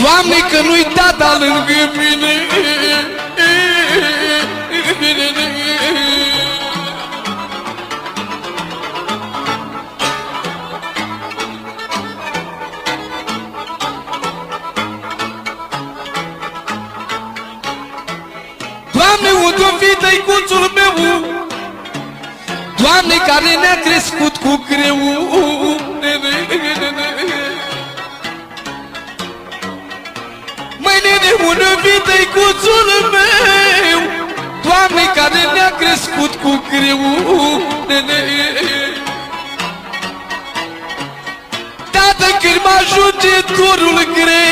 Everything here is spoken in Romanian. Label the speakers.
Speaker 1: Doamne, că nu-i tata lângă mine. Doamne, unde-o fi tăicuțul meu? Doamne, care ne-a crescut cu greu. Măi, nene, unde-o fi tăicuțul meu? Doamne, care ne-a crescut cu greu. Tată, când mă ajunge dorul greu,